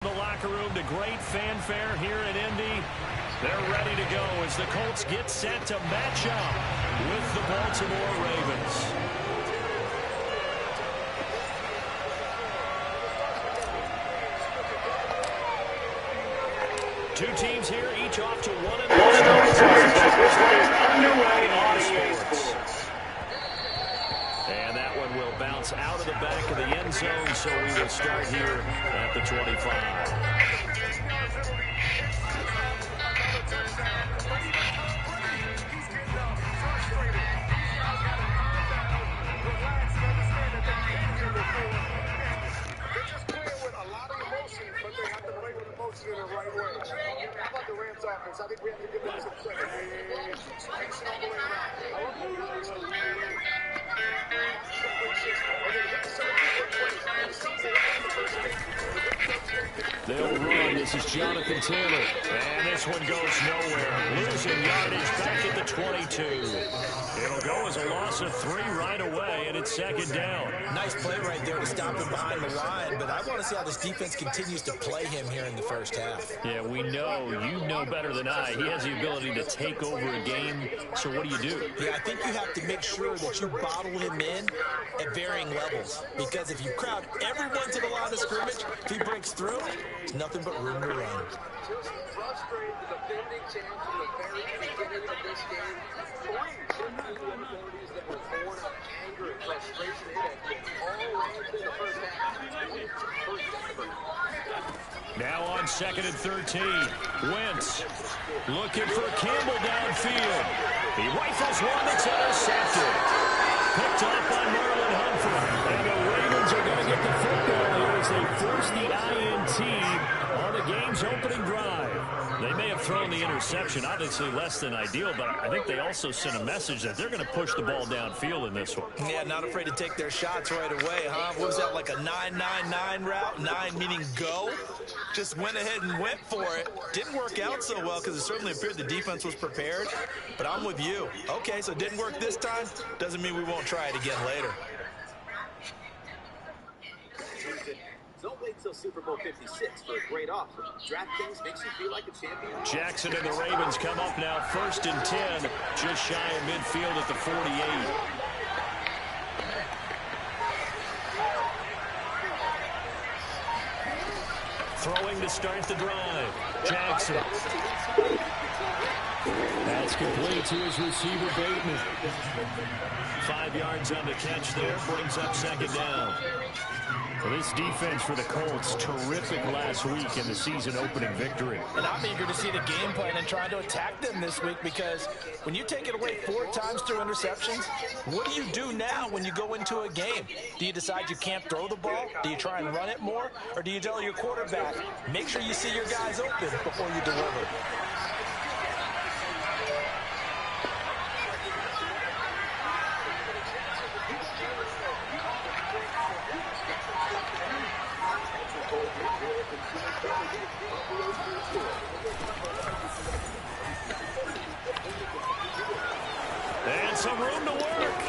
The locker room to great fanfare here in Indy. They're ready to go as the Colts get set to match up with the Baltimore Ravens. Two teams here, each off to 1-0 starts. Underway on sports. And that one will bounce out of the back of the end zone, so we will start here at the 25. In the right way. How about the Rams offense? I think we have to give them some credit. Spacing all the way around. I love the guys to they'll run. This is Jonathan Taylor. And this one goes nowhere. Losing yardage back at the 22. It'll go as a loss of 3 right away, and it's second down. Nice play right there to stop him behind the line, but I want to see how this defense continues to play him here in the first half. Yeah, we know. You know better than I. He has the ability to take over a game, so what do? Yeah, I think you have to make sure that you bottle him in at varying levels, because if you crowd everyone to the line of scrimmage, if he breaks through, it's nothing but room to run. Just frustrated the defending champs from the very beginning of this game. 3 abilities that were born of anger and frustration. It all raised in the first half. Now on 2nd and 13. Wentz looking for Campbell downfield. He rifles one that's intercepted. Picked off by Marlon Humphrey. And the Ravens are going to get the football here as they force the INT on the game's opening drive. They may have thrown the interception, obviously less than ideal, but I think they also sent a message that they're going to push the ball downfield in this one. Yeah, not afraid to take their shots right away, huh? What was that, like a 9-9-9 route? 9 meaning go? Just went ahead and went for it. Didn't work out so well because it certainly appeared the defense was prepared, but I'm with you. Okay, so it didn't work this time. Doesn't mean we won't try it again later. Don't wait till Super Bowl 56 for a great offer. DraftKings makes you feel like a champion. Jackson and the Ravens come up now 1st and 10, just shy of midfield at the 48. Throwing to start the drive. Jackson. That's complete to his receiver, Bateman. 5 yards on the catch there, brings up second down. Well, this defense for the Colts, terrific last week in the season-opening victory. And I'm eager to see the game plan and try to attack them this week, because when you take it away 4 times through interceptions, what do you do now when you go into a game? Do you decide you can't throw the ball? Do you try and run it more? Or do you tell your quarterback, make sure you see your guys open before you deliver? And some room to work.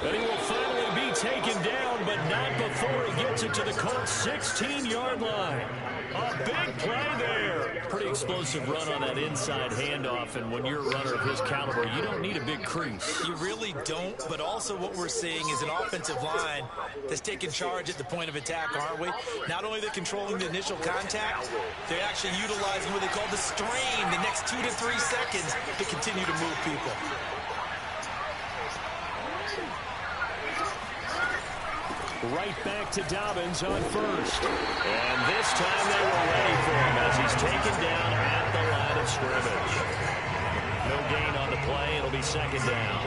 And he will finally be taken down, but not before he gets it to the Colts' 16-yard line. A big play there. Pretty explosive run on that inside handoff, and when you're a runner of his caliber, you don't need a big crease. You really don't, but also what we're seeing is an offensive line that's taking charge at the point of attack, aren't we? Not only they're controlling the initial contact, they're actually utilizing what they call the strain the next 2 to 3 seconds to continue to move people. Right back to Dobbins on 1st. And this time they were ready for him as he's taken down at the line of scrimmage. No gain on the play. It'll be second down.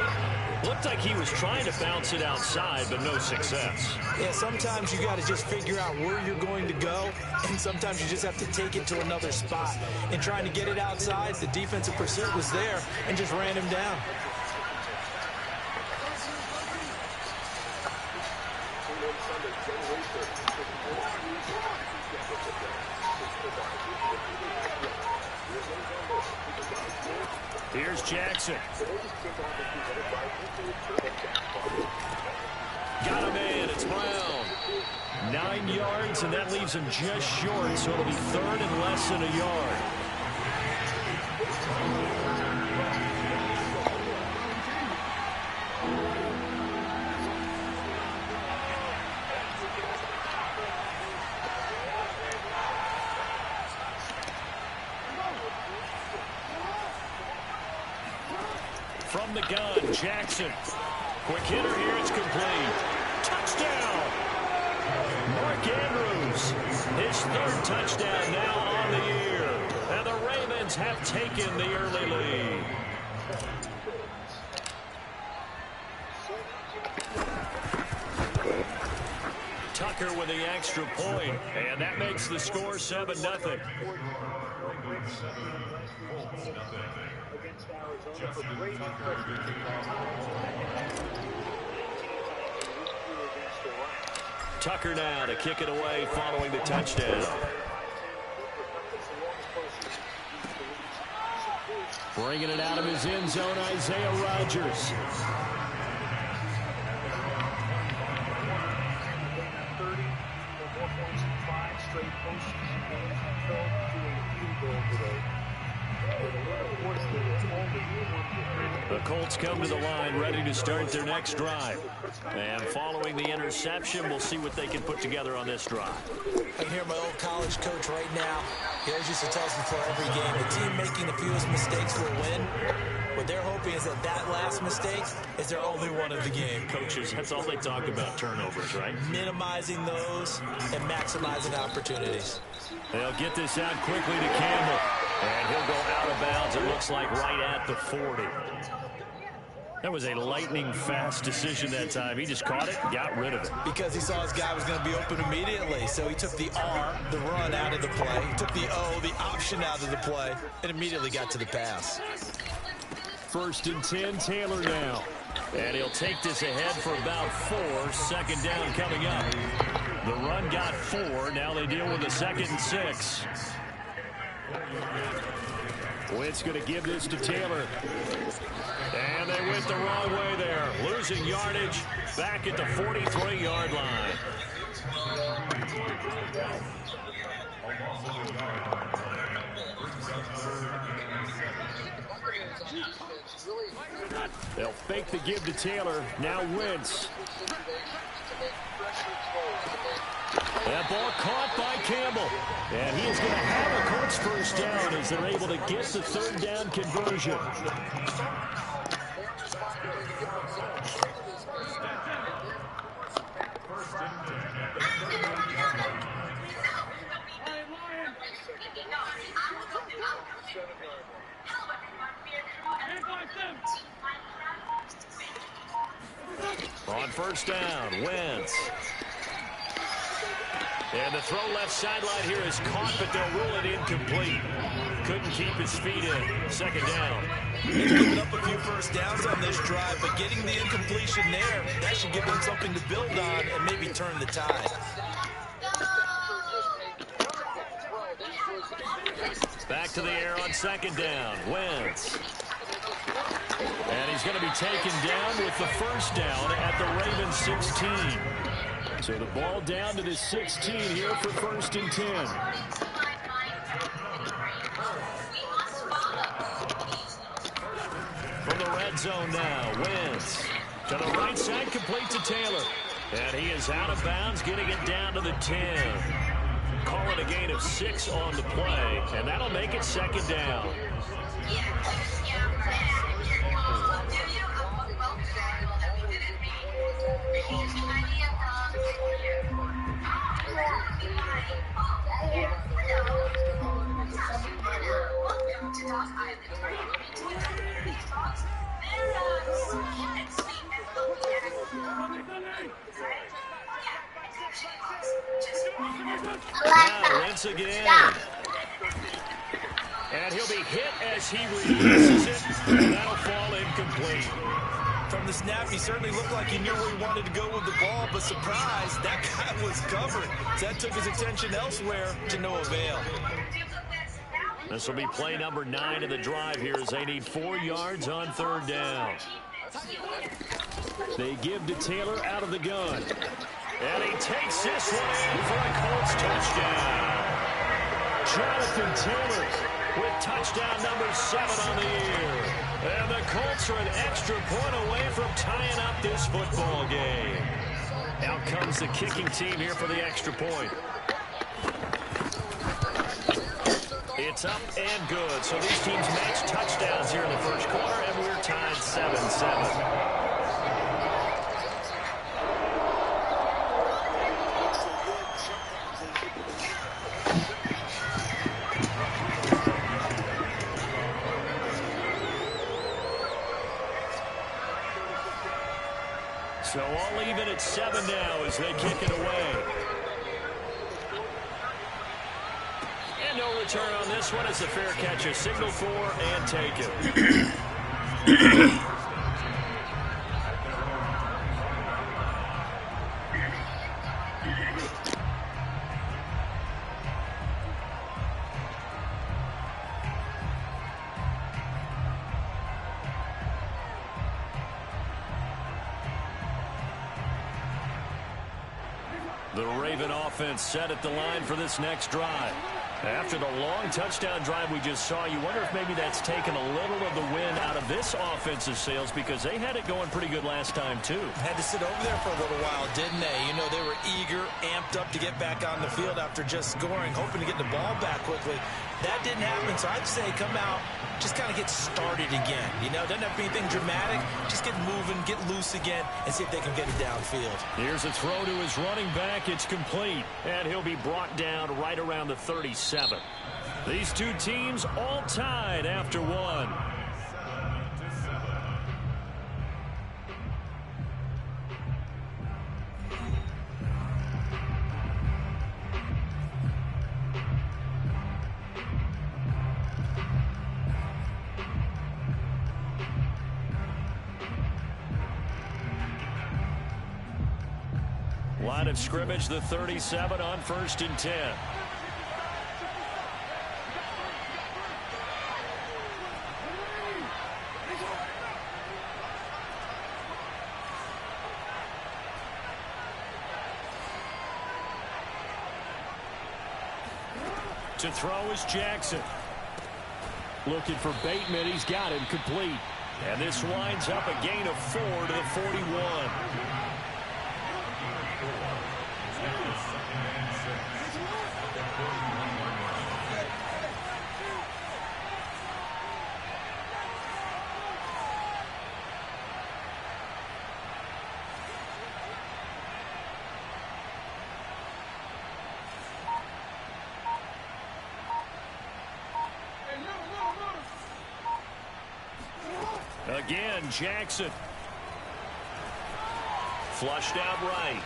Looked like he was trying to bounce it outside, but no success. Yeah, sometimes you got to just figure out where you're going to go, and sometimes you just have to take it to another spot. In trying to get it outside, the defensive pursuit was there and just ran him down. Here's Jackson. Got him in. It's Brown. 9 yards, and that leaves him just short, so it'll be 3rd and less than a yard. From the gun, Jackson. Quick hitter here, it's complete. Touchdown! Mark Andrews, his 3rd touchdown now on the year. And the Ravens have taken the early lead. Tucker with the extra point, and that makes the score 7-0. Tucker now to kick it away following the touchdown. Bringing it out of his end zone, Isaiah Rodgers. The Colts come to the line ready to start their next drive. And following the interception, we'll see what they can put together on this drive. I can hear my old college coach right now. He always used to tell us before every game, the team making the fewest mistakes will win. What they're hoping is that that last mistake is their only one of the game. Coaches, that's all they talk about, turnovers, right? Minimizing those and maximizing opportunities. They'll get this out quickly to Campbell. And he'll go out of bounds, it looks like, right at the 40. That was a lightning-fast decision that time. He just caught it and got rid of it. Because he saw his guy was going to be open immediately. So he took the R, the run, out of the play. He took the O, the option, out of the play, and immediately got to the pass. 1st and 10, Taylor now. And he'll take this ahead for about 4. 2nd down coming up. The run got 4. Now they deal with a 2nd and 6. Wentz going to give this to Taylor. And they went the wrong way there. Losing yardage back at the 43-yard line. They'll fake the give to Taylor. Now Wentz. That ball caught by Campbell. And he is going to have a Colts 1st down as they're able to get the 3rd down conversion. On 1st down, Wentz. And the throw left sideline here is caught, but they'll rule it incomplete. Couldn't keep his feet in. 2nd down. They've given up a few 1st downs on this drive, but getting the incompletion there, that should give them something to build on and maybe turn the tide. Back to the air on 2nd down. Wentz. And he's going to be taken down with the 1st down at the Ravens 16. So the ball down to the 16 here for 1st and 10. From the red zone now, Wentz. To the right side, complete to Taylor. And he is out of bounds, getting it down to the 10. Call it a gain of 6 on the play, and that'll make it 2nd down. Now, once again. And he'll be hit as he releases it, and that'll fall incomplete. From the snap, he certainly looked like he knew where he wanted to go with the ball, but surprise, that guy was covered. So that took his attention elsewhere to no avail. This will be play number 9 of the drive here as they need 4 yards on 3rd down. They give to Taylor out of the gun. And he takes this one in for a Colts touchdown. Jonathan Taylor with touchdown number 7 on the year. And the Colts are an extra point away from tying up this football game. Out comes the kicking team here for the extra point. It's up and good. So these teams match touchdowns here in the first quarter, and we're tied 7-7. So all even at 7 now as they kick it away. And no return on this one as the fair catch is signaled for and taken. The Raven offense set at the line for this next drive. After the long touchdown drive we just saw, you wonder if maybe that's taken a little of the wind out of this offensive sails because they had it going pretty good last time, too. Had to sit over there for a little while, didn't they? You know, they were eager, amped up to get back on the field after just scoring, hoping to get the ball back quickly. That didn't happen, so I'd say come out, just kind of get started again. You know, doesn't have to be anything dramatic. Just get moving, get loose again, and see if they can get it downfield. Here's a throw to his running back. It's complete, and he'll be brought down right around the 37. These two teams all tied after one. Line of scrimmage, the 37 on 1st and 10. To throw is Jackson. Looking for Bateman. He's got him complete. And this winds up a gain of 4 to the 41. Again, Jackson. Flushed out right.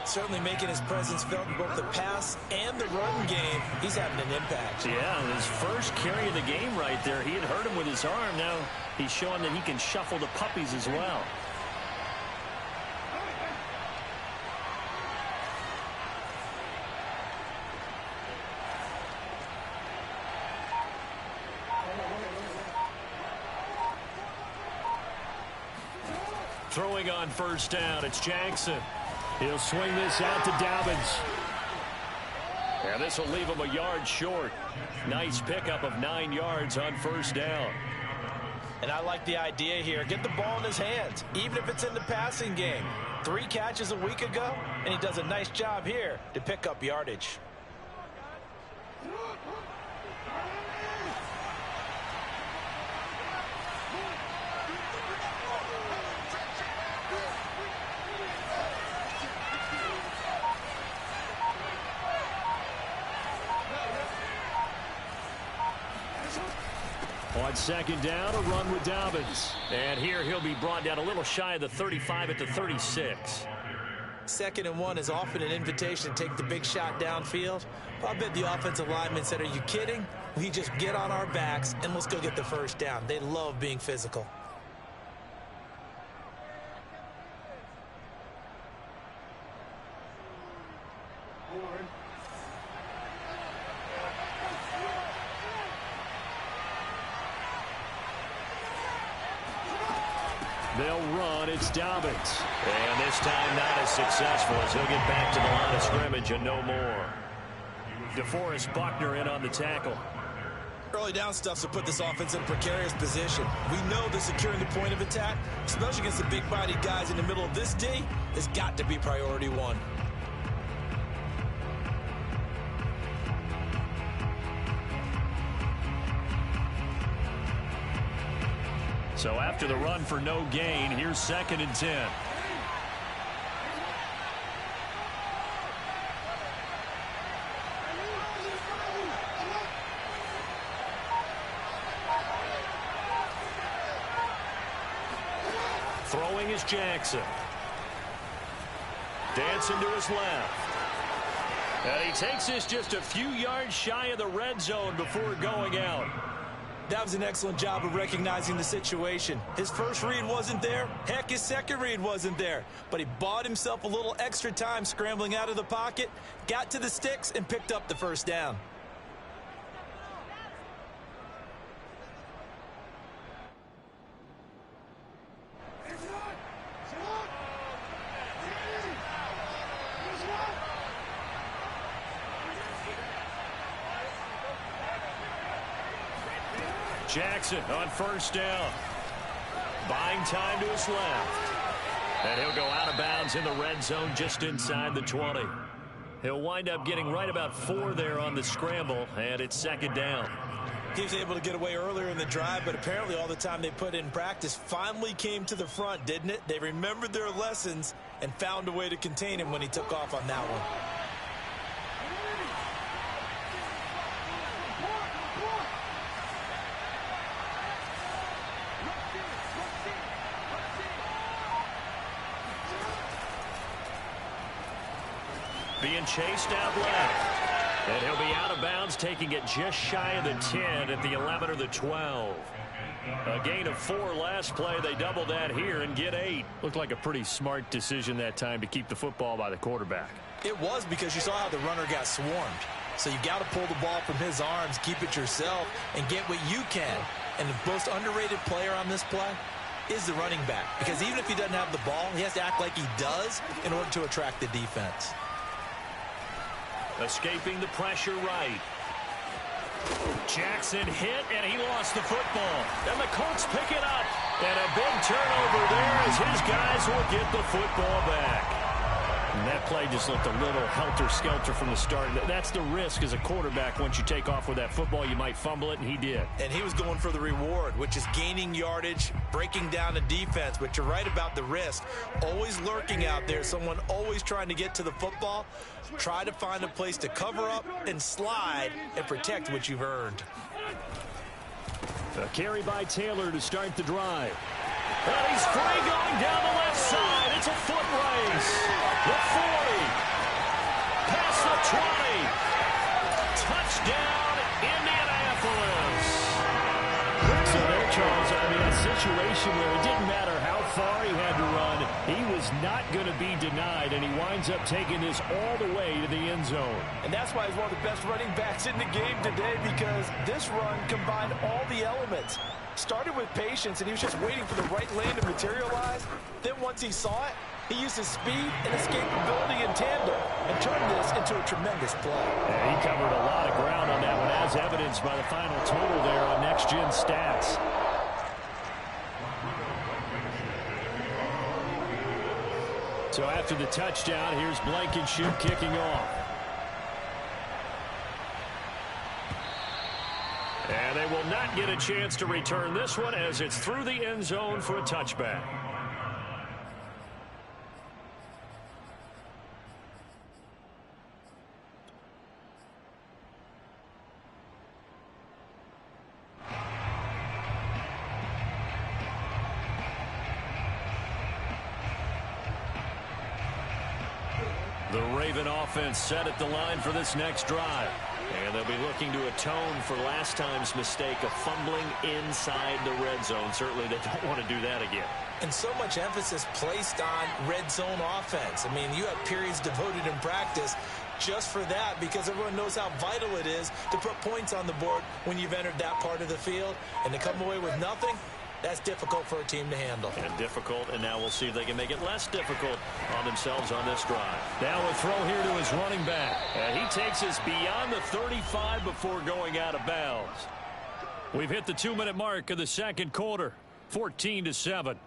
Certainly making his presence felt in both the pass and the run game. He's having an impact. Yeah, his first carry of the game right there. He had hurt him with his arm. Now he's showing that he can shuffle the puppies as well. Throwing on 1st down, it's Jackson. He'll swing this out to Dobbins. And this will leave him a yard short. Nice pickup of 9 yards on 1st down. And I like the idea here. Get the ball in his hands, even if it's in the passing game. 3 catches a week ago, and he does a nice job here to pick up yardage. On 2nd down, a run with Dobbins. And here he'll be brought down a little shy of the 35 at the 36. 2nd and 1 is often an invitation to take the big shot downfield. I bet the offensive lineman said, are you kidding? We just get on our backs and let's go get the 1st down. They love being physical. They'll run. It's Dobbins. And this time not as successful as he'll get back to the line of scrimmage and no more. DeForest Buckner in on the tackle. Early down stuff to put this offense in a precarious position. We know that securing the point of attack, especially against the big-bodied guys in the middle of this D, has got to be priority one. So after the run for no gain, here's 2nd and 10. Throwing is Jackson. Dancing to his left. And he takes this just a few yards shy of the red zone before going out. That was an excellent job of recognizing the situation. His first read wasn't there. Heck, his second read wasn't there. But he bought himself a little extra time scrambling out of the pocket, got to the sticks, and picked up the first down. Jackson on first down. Buying time to his left. And he'll go out of bounds in the red zone just inside the 20. He'll wind up getting right about 4 there on the scramble, and it's 2nd down. He was able to get away earlier in the drive, but apparently all the time they put in practice finally came to the front, didn't it? They remembered their lessons and found a way to contain him when he took off on that one. Being chased out left. And he'll be out of bounds, taking it just shy of the 10 at the 11 or the 12. A gain of 4 last play. They double that here and get 8. Looked like a pretty smart decision that time to keep the football by the quarterback. It was, because you saw how the runner got swarmed. So you got to pull the ball from his arms, keep it yourself, and get what you can. And the most underrated player on this play is the running back. Because even if he doesn't have the ball, he has to act like he does in order to attract the defense. Escaping the pressure right. Jackson hit, and he lost the football. And the Colts pick it up. And a big turnover there as his guys will get the football back. And that play just looked a little helter-skelter from the start. That's the risk as a quarterback. Once you take off with that football, you might fumble it, and he did. And he was going for the reward, which is gaining yardage, breaking down the defense. But you're right about the risk. Always lurking out there, someone always trying to get to the football. Try to find a place to cover up and slide and protect what you've earned. A carry by Taylor to start the drive. And he's free going down the left side. It's a foot race. The 40. Past the 20. Touchdown, Indianapolis. So there, Charles, I mean, a situation where it didn't matter how far he had to run. He was not going to be denied, and he winds up taking this all the way to the end zone. And that's why he's one of the best running backs in the game today, because this run combined all the elements. Started with patience, and he was just waiting for the right lane to materialize. Then once he saw it, he used his speed and escapability in tandem and turned this into a tremendous play. Yeah, he covered a lot of ground on that one, as evidenced by the final total there on Next Gen Stats. So after the touchdown, here's Blankenship kicking off. And they will not get a chance to return this one as it's through the end zone for a touchback. The Raven offense set at the line for this next drive. And they'll be looking to atone for last time's mistake of fumbling inside the red zone. Certainly they don't want to do that again. And so much emphasis placed on red zone offense. I mean, you have periods devoted in practice just for that, because everyone knows how vital it is to put points on the board when you've entered that part of the field. And to come away with nothing, That's difficult for a team to handle. And difficult, and now we'll see if they can make it less difficult on themselves on this drive. Now a throw here to his running back. And he takes us beyond the 35 before going out of bounds. We've hit the 2-minute mark of the second quarter, 14-7.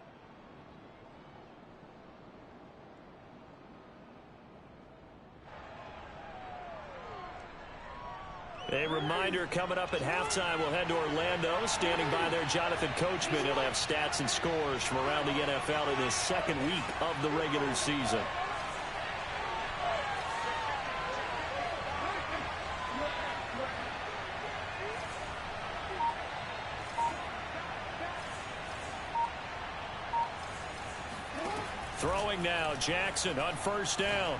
A reminder, coming up at halftime, we'll head to Orlando. Standing by there, Jonathan Coachman. He'll have stats and scores from around the NFL in his second week of the regular season. Throwing now, Jackson on first down.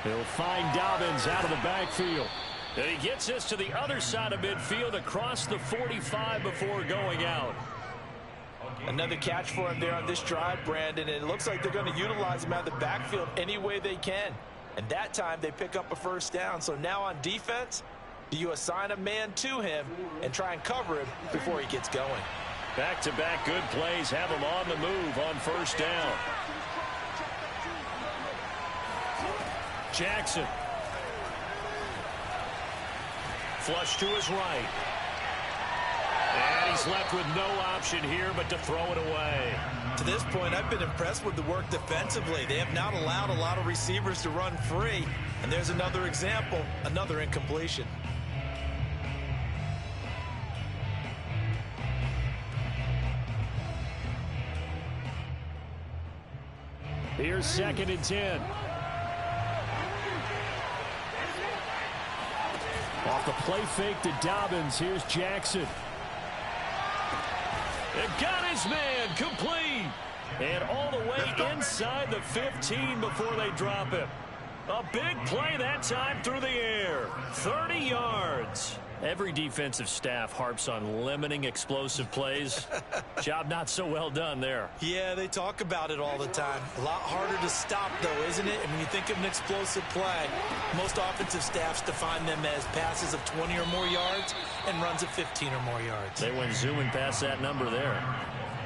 He'll find Dobbins out of the backfield. And he gets us to the other side of midfield across the 45 before going out. Another catch for him there on this drive, Brandon, and it looks like they're going to utilize him out of the backfield any way they can. And that time they pick up a first down. So now on defense, do you assign a man to him and try and cover him before he gets going? Back-to-back good plays have him on the move on first down. Jackson. Flush to his right. And he's left with no option here but to throw it away. To this point, I've been impressed with the work defensively. They have not allowed a lot of receivers to run free. And there's another example, another incompletion. Here's 2nd and 10. Off the play fake to Dobbins. Here's Jackson. And got his man complete. And all the way inside the 15 before they drop him. A big play that time through the air. 30 yards. Every defensive staff harps on limiting explosive plays. Job not so well done there. Yeah, they talk about it all the time. A lot harder to stop, though, isn't it? And when you think of an explosive play, most offensive staffs define them as passes of 20 or more yards and runs of 15 or more yards. They went zooming past that number there.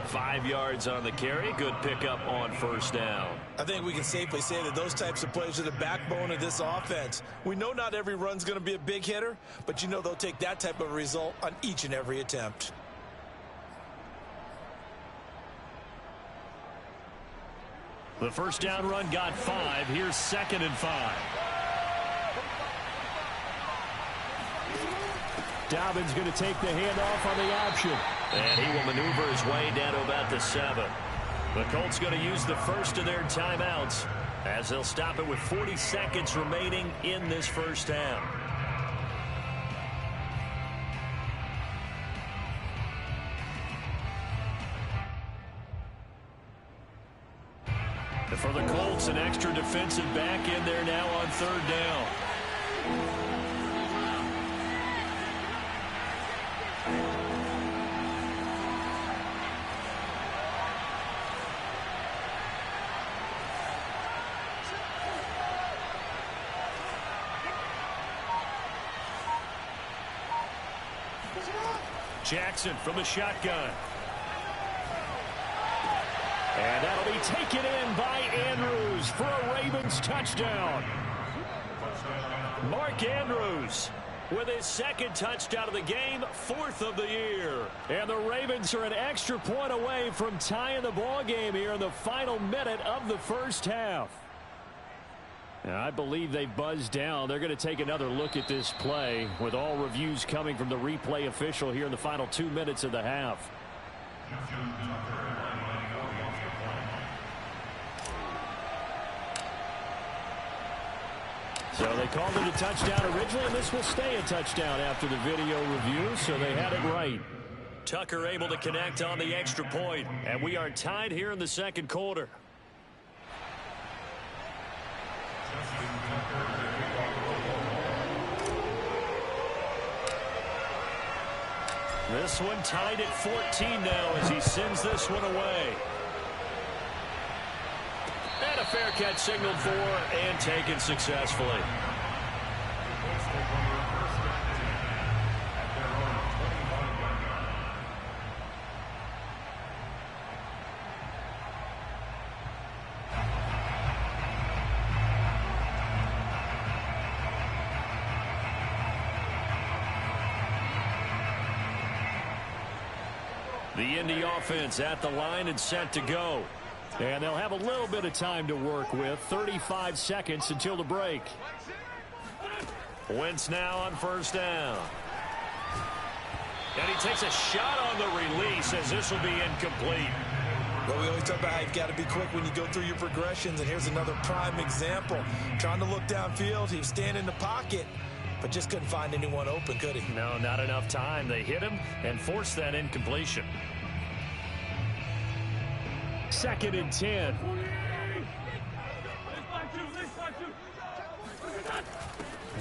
5 yards on the carry. Good pickup on first down. I think we can safely say that those types of plays are the backbone of this offense. We know not every run's going to be a big hitter, but you know they'll take that type of result on each and every attempt. The first down run got 5. Here's 2nd and 5. Dobbins going to take the handoff on the option. And he will maneuver his way down to about the 7. The Colts going to use the first of their timeouts as they'll stop it with 40 seconds remaining in this first half. And for the Colts, an extra defensive back in there now on 3rd down. Jackson from the shotgun. And that'll be taken in by Andrews for a Ravens touchdown. Mark Andrews with his 2nd touchdown of the game, 4th of the year. And the Ravens are an extra point away from tying the ball game here in the final minute of the first half. Now, I believe they buzzed down. They're going to take another look at this play with all reviews coming from the replay official here in the final 2 minutes of the half. So they called it a touchdown originally, and this will stay a touchdown after the video review, so they had it right. Tucker able to connect on the extra point, and we are tied here in the second quarter. This one tied at 14 now as he sends this one away. And a fair catch signaled for and taken successfully. The Indy offense at the line and set to go. And they'll have a little bit of time to work with. 35 seconds until the break. Wentz now on first down. And he takes a shot on the release as this will be incomplete. Well, we always talk about how you've got to be quick when you go through your progressions, and here's another prime example. Trying to look downfield, he was standing in the pocket, but just couldn't find anyone open, could he? No, not enough time. They hit him and forced that incompletion. 2nd and 10.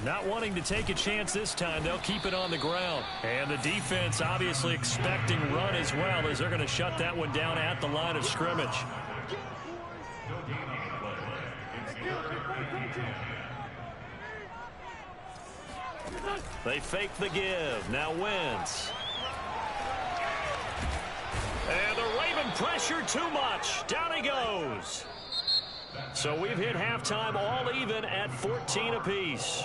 Not wanting to take a chance this time, they'll keep it on the ground. And the defense obviously expecting run as well, as they're going to shut that one down at the line of scrimmage. They fake the give. Now Wentz. And the Raven pressure too much. Down he goes. So we've hit halftime all even at 14 apiece.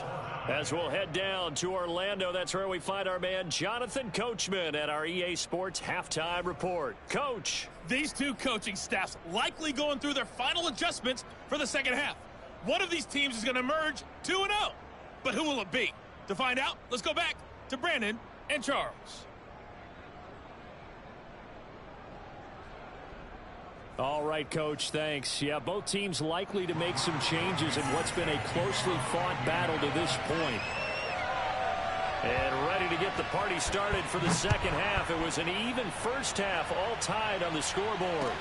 As we'll head down to Orlando, that's where we find our man Jonathan Coachman at our EA Sports Halftime Report. Coach. These two coaching staffs likely going through their final adjustments for the second half. One of these teams is going to emerge 2-0. But who will it be? To find out, let's go back to Brandon and Charles. All right, Coach, thanks. Yeah, both teams likely to make some changes in what's been a closely fought battle to this point. And ready to get the party started for the second half. It was an even first half, all tied on the scoreboard.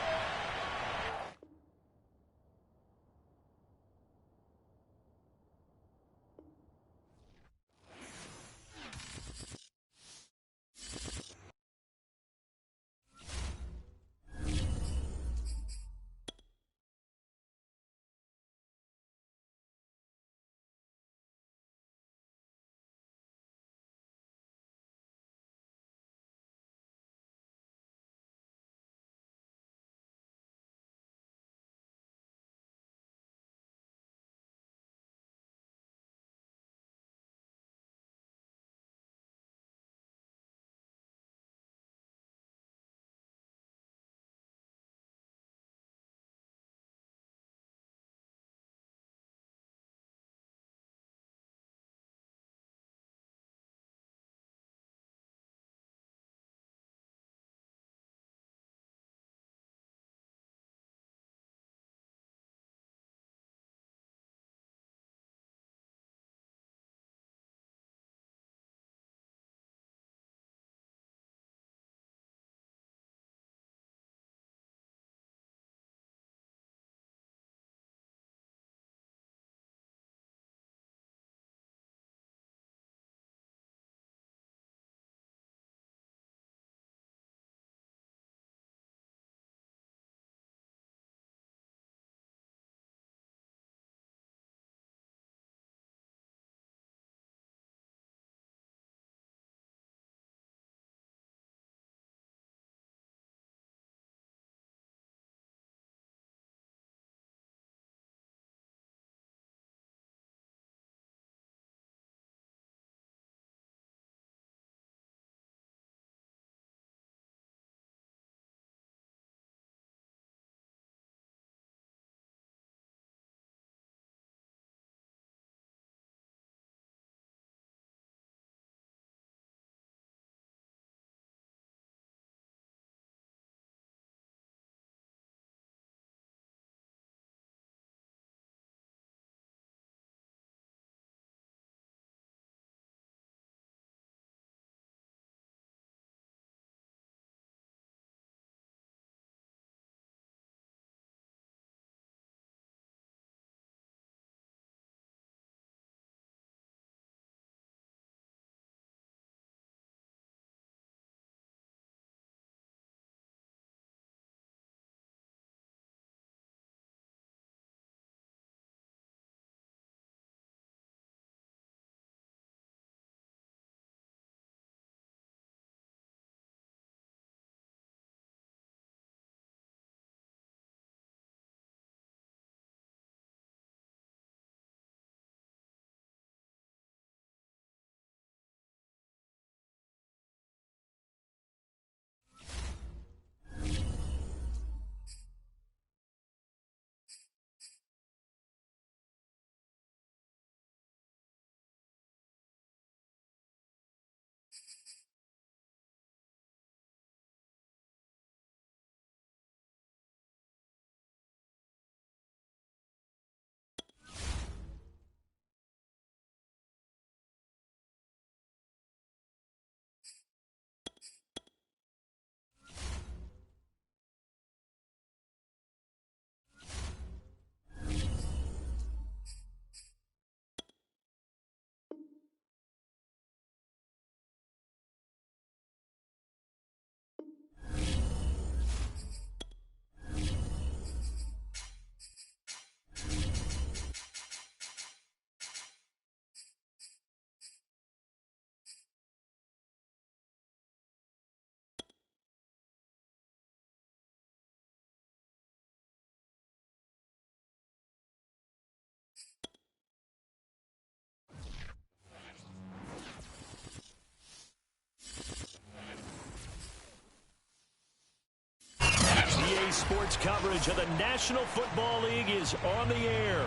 sports coverage of the National Football League is on the air.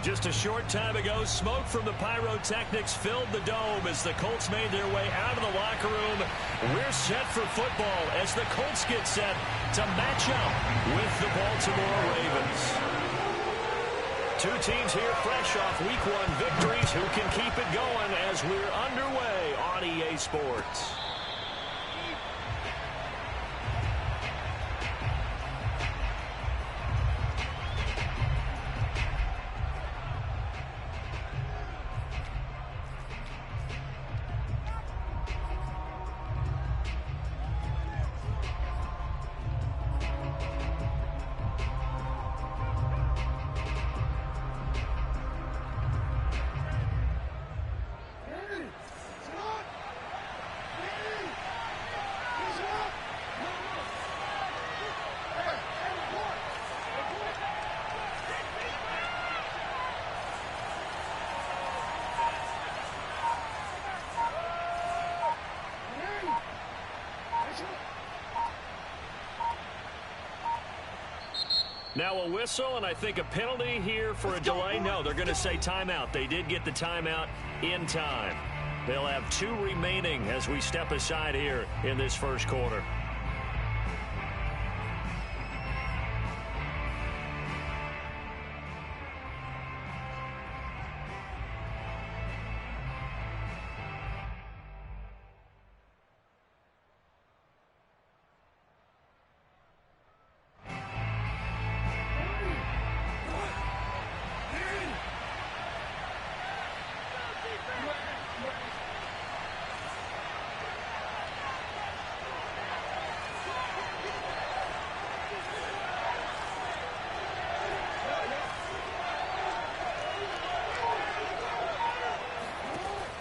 Just a short time ago, smoke from the pyrotechnics filled the dome as the Colts made their way out of the locker room. We're set for football as the Colts get set to match up with the Baltimore Ravens. Two teams here fresh off Week 1 victories who can keep it going as we're underway on EA Sports. Now a whistle, and I think a penalty here for a delay. No, they're going to say timeout. They did get the timeout in time. They'll have 2 remaining as we step aside here in this first quarter.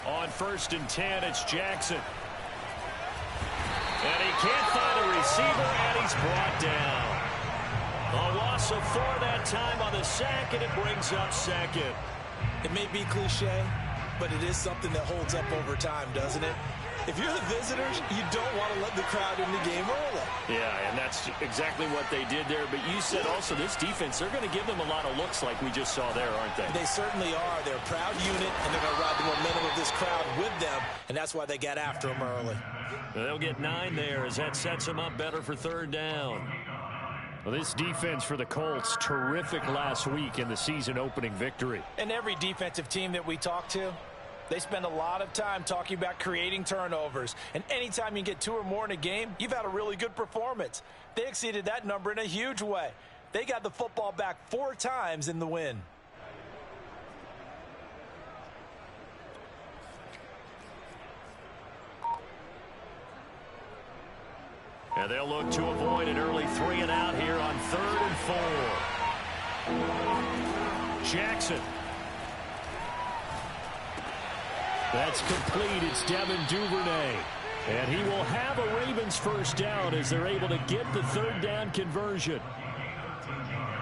On 1st and 10, it's Jackson. And he can't find a receiver, and he's brought down. A loss of 4 that time on the sack, and it brings up 2nd. It may be cliche, but it is something that holds up over time, doesn't it? If you're the visitors, you don't want to let the crowd in the game early. Yeah, and that's exactly what they did there. But you said also this defense, they're going to give them a lot of looks like we just saw there, aren't they? They certainly are. They're a proud unit, and they're going to ride the momentum of this crowd with them, and that's why they got after them early. They'll get 9 there as that sets them up better for 3rd down. Well, this defense for the Colts, terrific last week in the season-opening victory. And every defensive team that we talk to, they spend a lot of time talking about creating turnovers. And anytime you get 2 or more in a game, you've had a really good performance. They exceeded that number in a huge way. They got the football back 4 times in the win. And they'll look to avoid an early 3 and out here on 3rd and 4. Jackson. That's complete. It's Devin Duvernay. And he will have a Ravens first down as they're able to get the 3rd down conversion.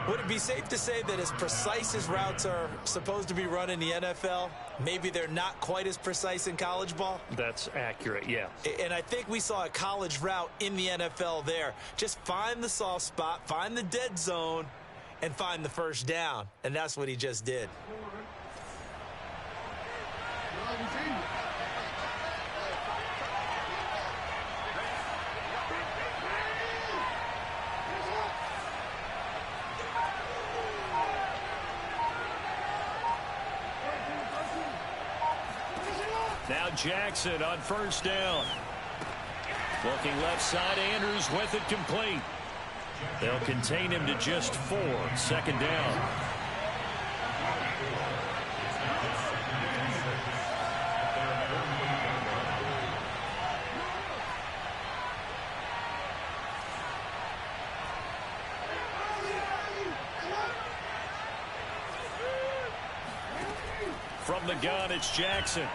Would it be safe to say that as precise as routes are supposed to be run in the NFL, maybe they're not quite as precise in college ball? That's accurate, yeah. And I think we saw a college route in the NFL there. Just find the soft spot, find the dead zone, and find the first down. And that's what he just did. Now Jackson on 1st down. Looking left side, Andrews with it complete. They'll contain him to just 4. 2nd down. From the gun, it's Jackson.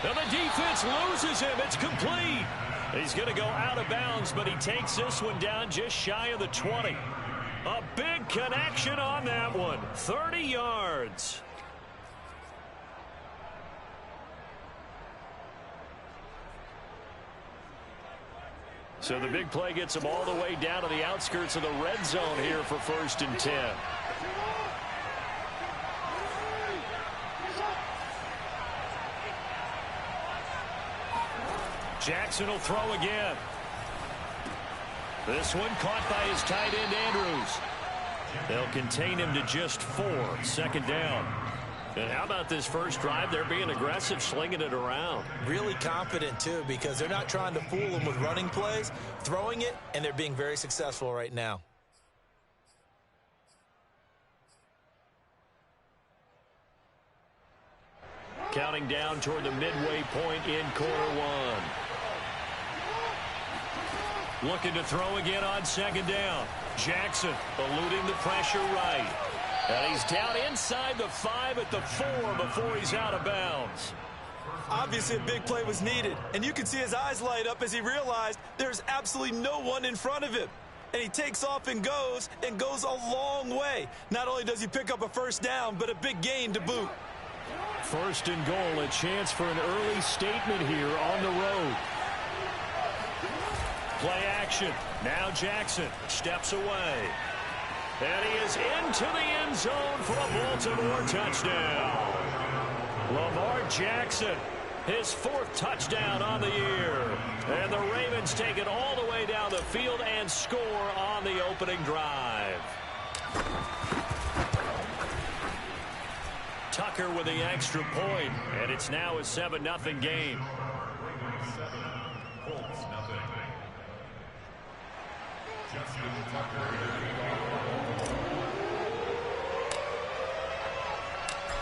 Now the defense loses him. It's complete. He's going to go out of bounds, but he takes this one down just shy of the 20. A big connection on that one. 30 yards. So the big play gets them all the way down to the outskirts of the red zone here for 1st and 10. Jackson will throw again. This one caught by his tight end, Andrews. They'll contain him to just 4. 2nd down. And how about this first drive? They're being aggressive, slinging it around. Really confident, too, because they're not trying to fool them with running plays, throwing it, and they're being very successful right now. Counting down toward the midway point in quarter 1. Looking to throw again on 2nd down. Jackson eluding the pressure right. And he's down inside the 5 at the 4 before he's out of bounds. Obviously, a big play was needed, and you can see his eyes light up as he realized there's absolutely no one in front of him. And he takes off and goes a long way. Not only does he pick up a 1st down, but a big gain to boot. 1st and goal, a chance for an early statement here on the road. Play action. Now Jackson steps away. And he is into the end zone for a Baltimore touchdown. Lamar Jackson, his 4th touchdown on the year. And the Ravens take it all the way down the field and score on the opening drive. Tucker with the extra point, and it's now a 7-0 game.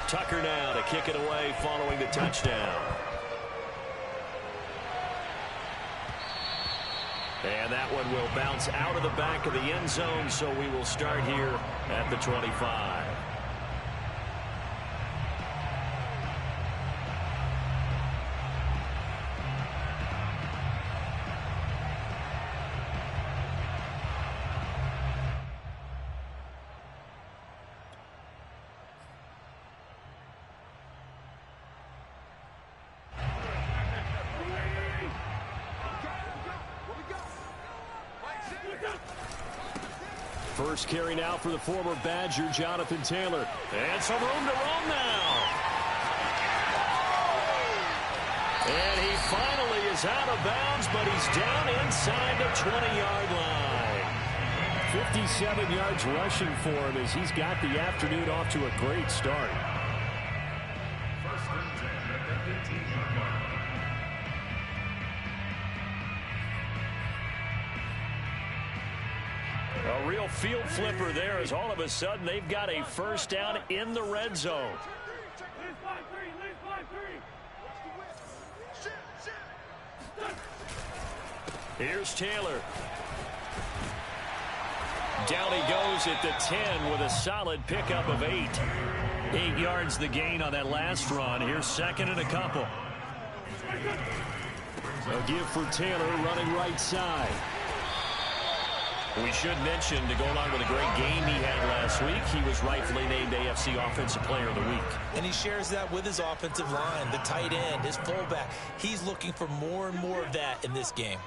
Tucker now to kick it away following the touchdown. And that one will bounce out of the back of the end zone, so we will start here at the 25. First carry now for the former Badger, Jonathan Taylor. And some room to roam now. And he finally is out of bounds, but he's down inside the 20-yard line. 57 yards rushing for him as he's got the afternoon off to a great start. A real field flipper there as all of a sudden they've got a 1st down in the red zone. Here's Taylor. Down he goes at the 10 with a solid pickup of 8. 8 yards the gain on that last run. Here's 2nd and a couple. A give for Taylor running right side. We should mention, to go along with a great game he had last week, he was rightfully named AFC Offensive Player of the Week. And he shares that with his offensive line, the tight end, his fullback. He's looking for more and more of that in this game.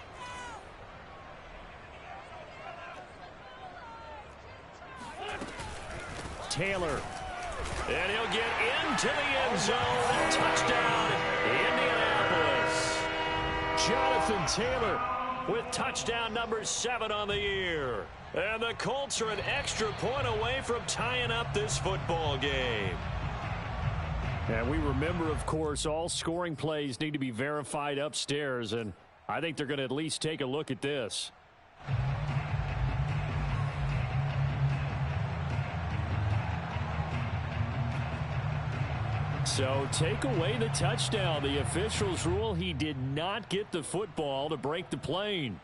Taylor. And he'll get into the end zone. Touchdown, Indianapolis. Jonathan Taylor with touchdown number 7 on the year. And the Colts are an extra point away from tying up this football game. And we remember, of course, all scoring plays need to be verified upstairs, and I think they're going to at least take a look at this. So take away the touchdown. The officials rule he did not get the football to break the plane.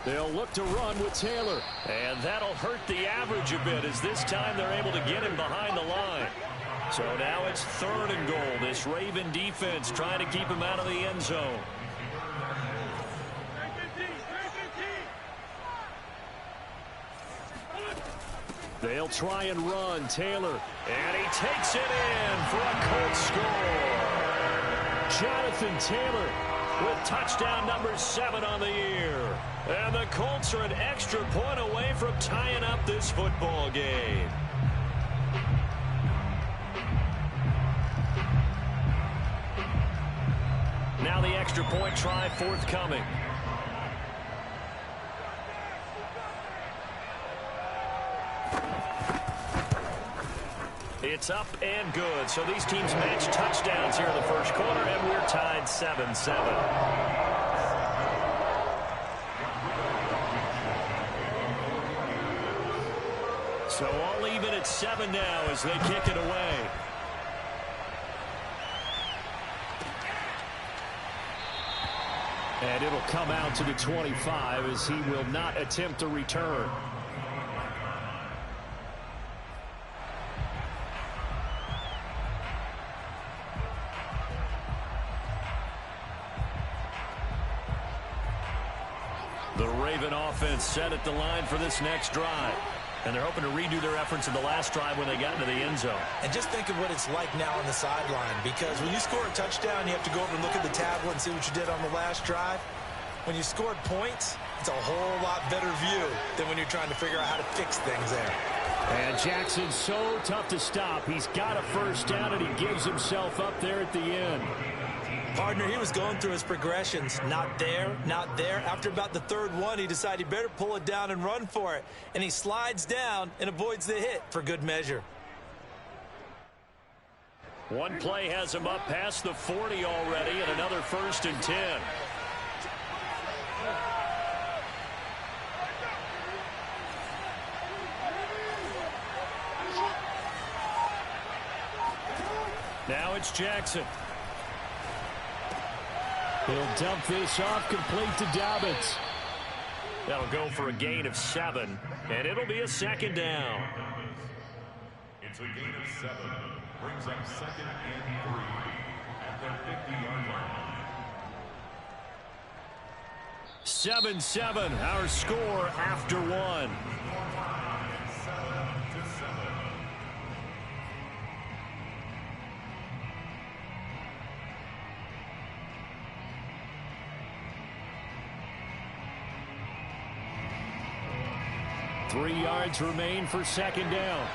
They'll look to run with Taylor. And that'll hurt the average a bit as this time they're able to get him behind the line. So now it's 3rd and goal. This Raven defense trying to keep him out of the end zone. They'll try and run. Taylor. And he takes it in for a Colts score. Jonathan Taylor with touchdown number 7 on the year. And the Colts are an extra point away from tying up this football game. Now the extra point try forthcoming. It's up and good. So these teams match touchdowns here in the first quarter, and we're tied 7-7. So all even at 7 now as they kick it away. And it'll come out to the 25 as he will not attempt to return. The Raven offense set at the line for this next drive. And they're hoping to redo their efforts in the last drive when they got into the end zone. And just think of what it's like now on the sideline, because when you score a touchdown, you have to go over and look at the tablet and see what you did on the last drive. When you scored points, it's a whole lot better view than when you're trying to figure out how to fix things there. And Jackson's so tough to stop. He's got a first down, and he gives himself up there at the end. Partner, he was going through his progressions. Not there, not there. After about the 3rd one, he decided he better pull it down and run for it. And he slides down and avoids the hit for good measure. One play has him up past the 40 already, and another 1st and 10. Now it's Jackson. He'll dump this off complete to Dobbins. That'll go for a gain of 7, and it'll be a 2nd down. It's a gain of 7. Brings up 2nd and 3 at the 50-yard line. 7-7, our score after 1. 7-7. 3 yards remain for 2nd down.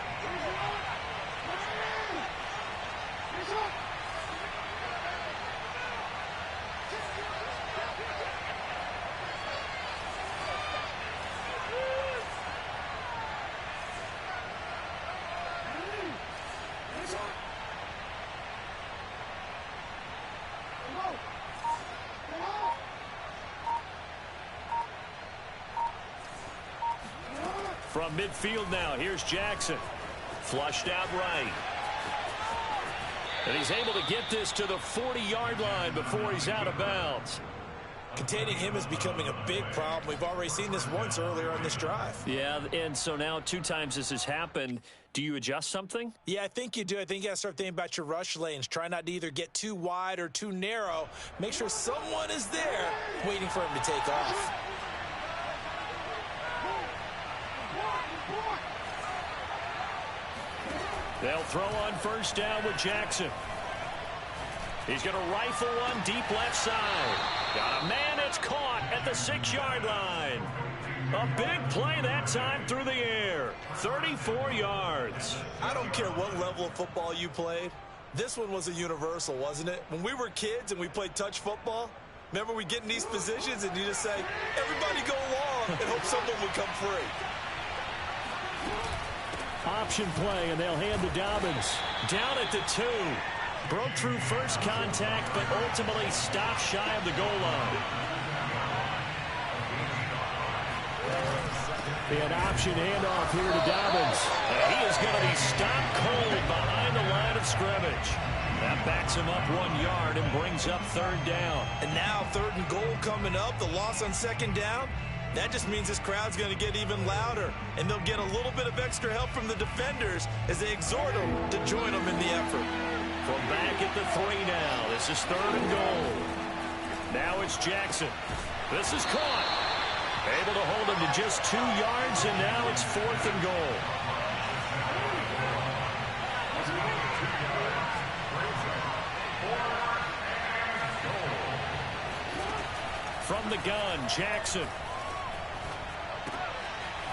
From midfield now, here's Jackson. Flushed out right. And he's able to get this to the 40-yard line before he's out of bounds. Containing him is becoming a big problem. We've already seen this once earlier on this drive. Yeah, and so now 2 times this has happened. Do you adjust something? Yeah, I think you do. I think you got to start thinking about your rush lanes. Try not to either get too wide or too narrow. Make sure someone is there waiting for him to take off. They'll throw on 1st down with Jackson. He's going to rifle one deep left side. Got a man that's caught at the 6-yard line. A big play that time through the air. 34 yards. I don't care what level of football you played. This one was a universal, wasn't it? When we were kids and we played touch football, remember we get in these positions and you just say, everybody go along and hope someone would come free. Option play, and they'll hand to Dobbins. Down at the 2. Broke through first contact, but ultimately stopped shy of the goal line. An option handoff here to Dobbins. And he is going to be stopped cold behind the line of scrimmage. That backs him up 1 yard and brings up 3rd down. And now 3rd and goal coming up. The loss on 2nd down. That just means this crowd's going to get even louder, and they'll get a little bit of extra help from the defenders as they exhort them to join them in the effort. From back at the 3 now. This is 3rd and goal. Now it's Jackson. This is caught. Able to hold him to just 2 yards, and now it's 4th and goal. From the gun, Jackson.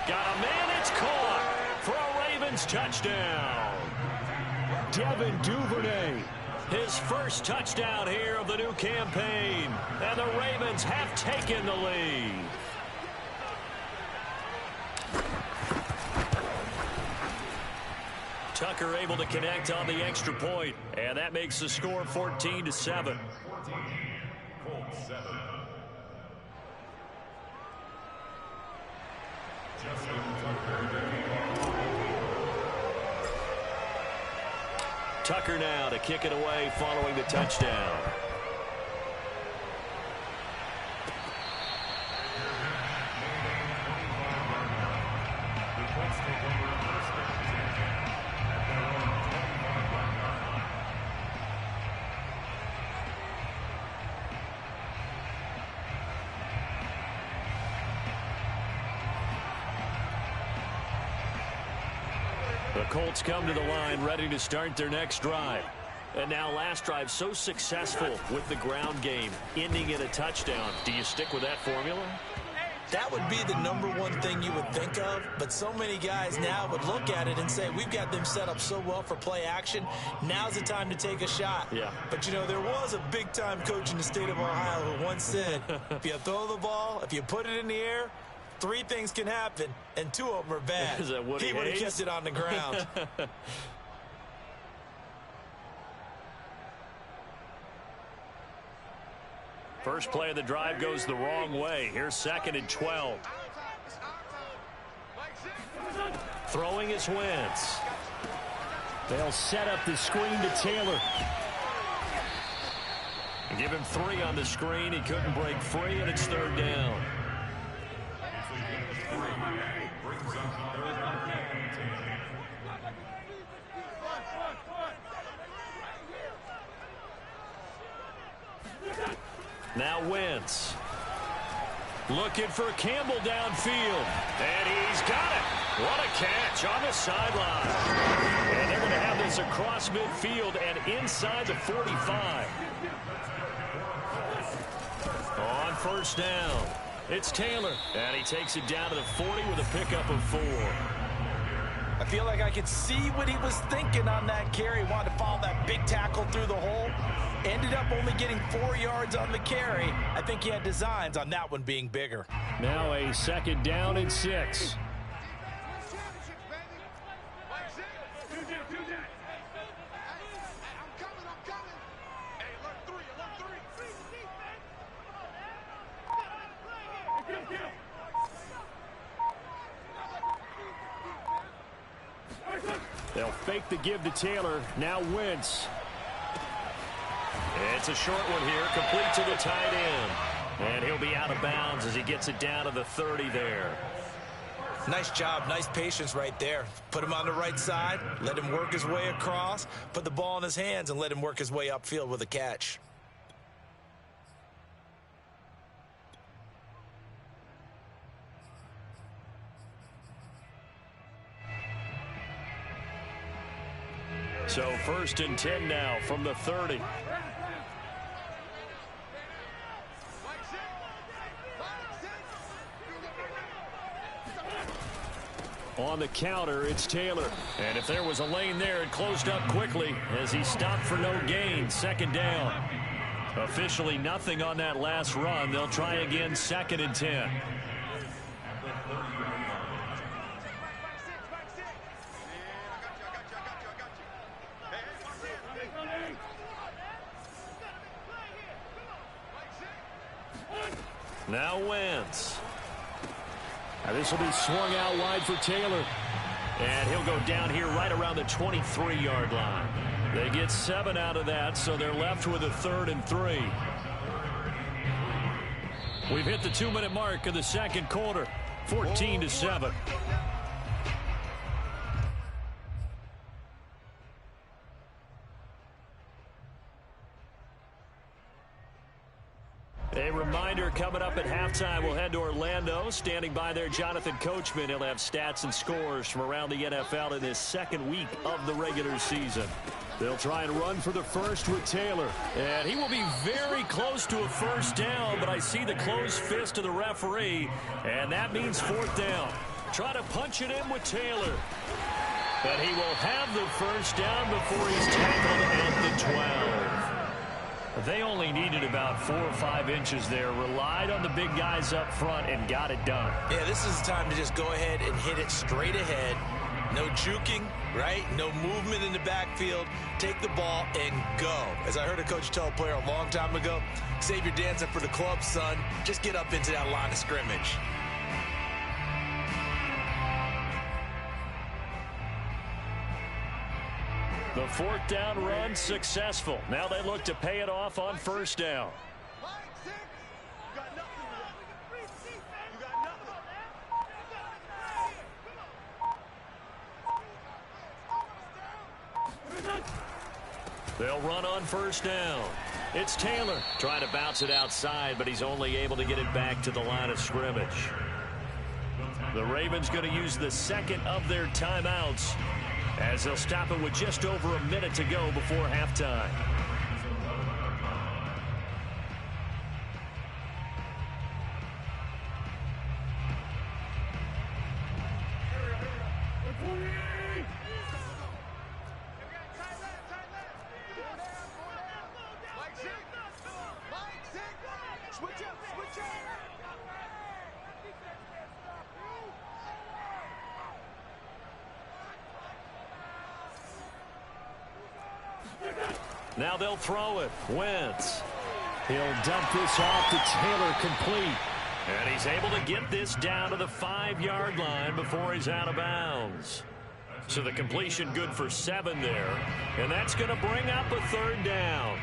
Got a man, it's caught for a Ravens touchdown. Devin Duvernay, his first touchdown here of the new campaign. And the Ravens have taken the lead. Tucker able to connect on the extra point, and that makes the score 14-7. Colts 7. Tucker now to kick it away following the touchdown. The Colts come to the line ready to start their next drive. And now last drive so successful with the ground game, ending in a touchdown. Do you stick with that formula? That would be the #1 thing you would think of, but so many guys now would look at it and say, we've got them set up so well for play action, now's the time to take a shot. Yeah. But, you know, there was a big-time coach in the state of Ohio who once said, if you throw the ball, if you put it in the air, 3 things can happen, and 2 of them are bad. Is that Woody He would have Hayes? kept it on the ground. First play of the drive goes the wrong way. Here's 2nd and 12. Throwing is Wentz. They'll set up the screen to Taylor. Give him 3 on the screen. He couldn't break free, and it's 3rd down. Now Wentz. Looking for Campbell downfield. And he's got it. What a catch on the sideline. And they're going to have this across midfield and inside the 45. On 1st down, it's Taylor. And he takes it down to the 40 with a pickup of 4. I feel like I could see what he was thinking on that carry. Wanted to follow that big tackle through the hole. Ended up only getting 4 yards on the carry. I think he had designs on that one being bigger. Now a 2nd down and 6. They'll fake the give to Taylor. Now Wentz. It's a short one here, complete to the tight end. And he'll be out of bounds as he gets it down to the 30 there. Nice job, nice patience right there. Put him on the right side, let him work his way across, put the ball in his hands, and let him work his way upfield with a catch. So 1st and 10 now from the 30. On the counter, it's Taylor. And if there was a lane there, it closed up quickly as he stopped for no gain. 2nd down. Officially nothing on that last run. They'll try again, 2nd and 10. Now Wentz. Now this will be swung out wide for Taylor. And he'll go down here right around the 23-yard line. They get 7 out of that, so they're left with a 3rd and 3. We've hit the 2-minute mark of the second quarter, 14-7. A reminder, coming up at halftime, we'll head to Orlando. Standing by there, Jonathan Coachman. He'll have stats and scores from around the NFL in his second week of the regular season. They'll try and run for the first with Taylor. And he will be very close to a first down, but I see the closed fist of the referee, and that means fourth down. Try to punch it in with Taylor. But he will have the first down before he's tackled at the 12. They only needed about 4 or 5 inches there, relied on the big guys up front, and got it done. Yeah, this is the time to just go ahead and hit it straight ahead. No juking, right? No movement in the backfield. Take the ball and go. As I heard a coach tell a player a long time ago, save your dancing for the club, son. Just get up into that line of scrimmage. The fourth down run successful. Now they look to pay it off on first down. They'll run on first down. It's Taylor trying to bounce it outside, but he's only able to get it back to the line of scrimmage. The Ravens going to use the second of their timeouts, as they'll stop it with just over a minute to go before halftime. Now they'll throw it. Wentz. He'll dump this off to Taylor, complete. And he's able to get this down to the 5-yard line before he's out of bounds. So the completion good for 7 there. And that's going to bring up a third down.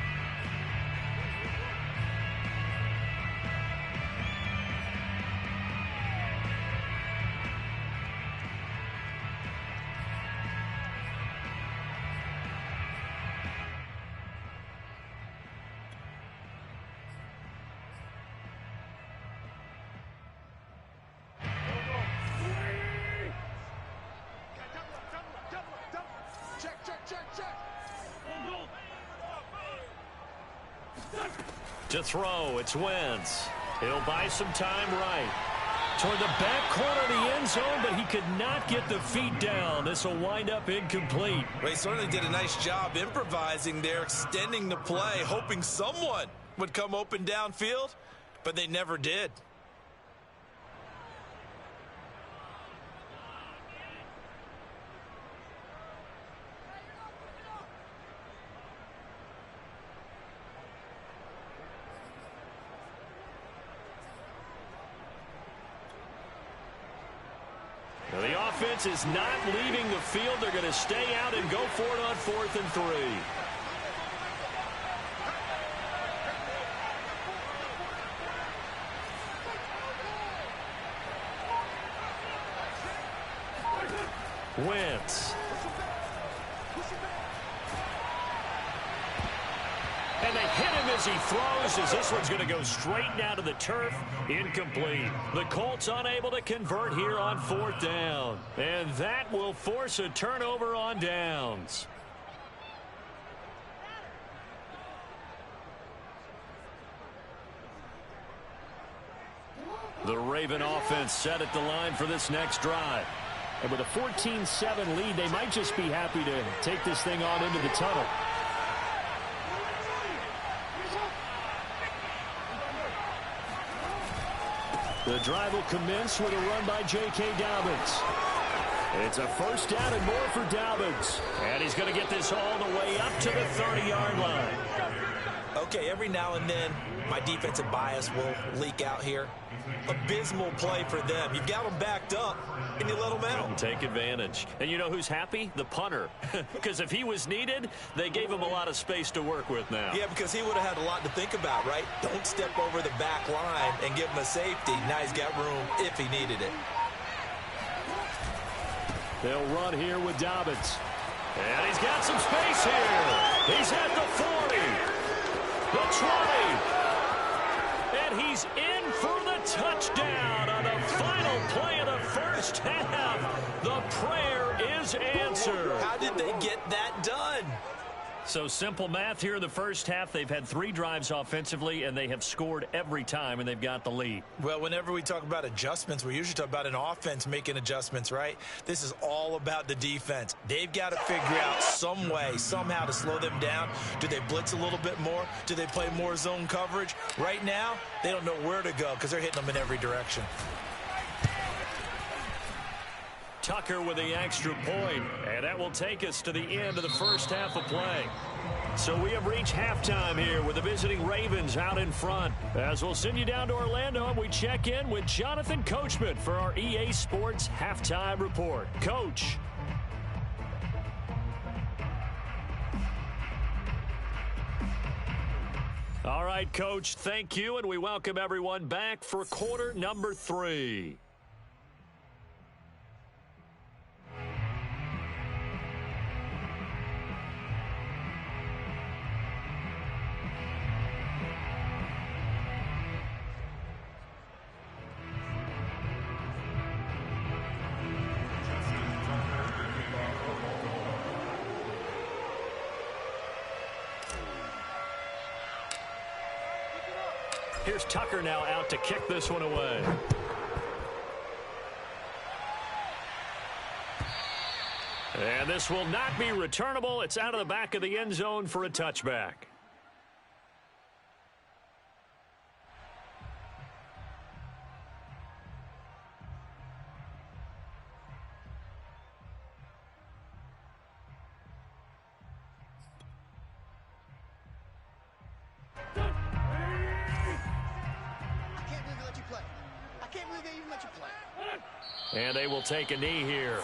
To throw, it's Wentz. He'll buy some time right toward the back corner of the end zone, but he could not get the feet down. This will wind up incomplete. Well, he certainly did a nice job improvising there, extending the play, hoping someone would come open downfield, but they never did. The offense is not leaving the field. They're going to stay out and go for it on 4th and 3. Wentz. And they hit him as he throws, as this one's going to go straight down to the turf. Incomplete. The Colts unable to convert here on 4th down. And that will force a turnover on downs. The Raven offense set at the line for this next drive. And with a 14-7 lead, they might just be happy to take this thing on into the tunnel. The drive will commence with a run by J.K. Dobbins. It's a first down and more for Dobbins. And he's going to get this all the way up to the 30-yard line. Okay, every now and then, my defensive bias will leak out here. Abysmal play for them. You've got them backed up, and you let them out. And take advantage. And you know who's happy? The punter. Because if he was needed, they gave him a lot of space to work with now. Yeah, because he would have had a lot to think about, right? Don't step over the back line and give him a safety. Now he's got room if he needed it. They'll run here with Dobbins. And he's got some space here. He's at the 40, the 20. And he's in for the touchdown on the final play of the first half. The prayer is answered. How did they get that done? So simple math here in the first half. They've had 3 drives offensively, and they have scored every time, and they've got the lead. Well, whenever we talk about adjustments, we usually talk about an offense making adjustments, right? This is all about the defense. They've got to figure out some way, somehow to slow them down. Do they blitz a little bit more? Do they play more zone coverage? Right now, they don't know where to go because they're hitting them in every direction. Tucker with the extra point, and that will take us to the end of the first half of play. So we have reached halftime here with the visiting Ravens out in front. As we'll send you down to Orlando, and we check in with Jonathan Coachman for our EA Sports Halftime Report. Coach. All right, Coach, thank you, and we welcome everyone back for quarter number 3. Here's Tucker now out to kick this one away. And this will not be returnable. It's out of the back of the end zone for a touchback. And they will take a knee here.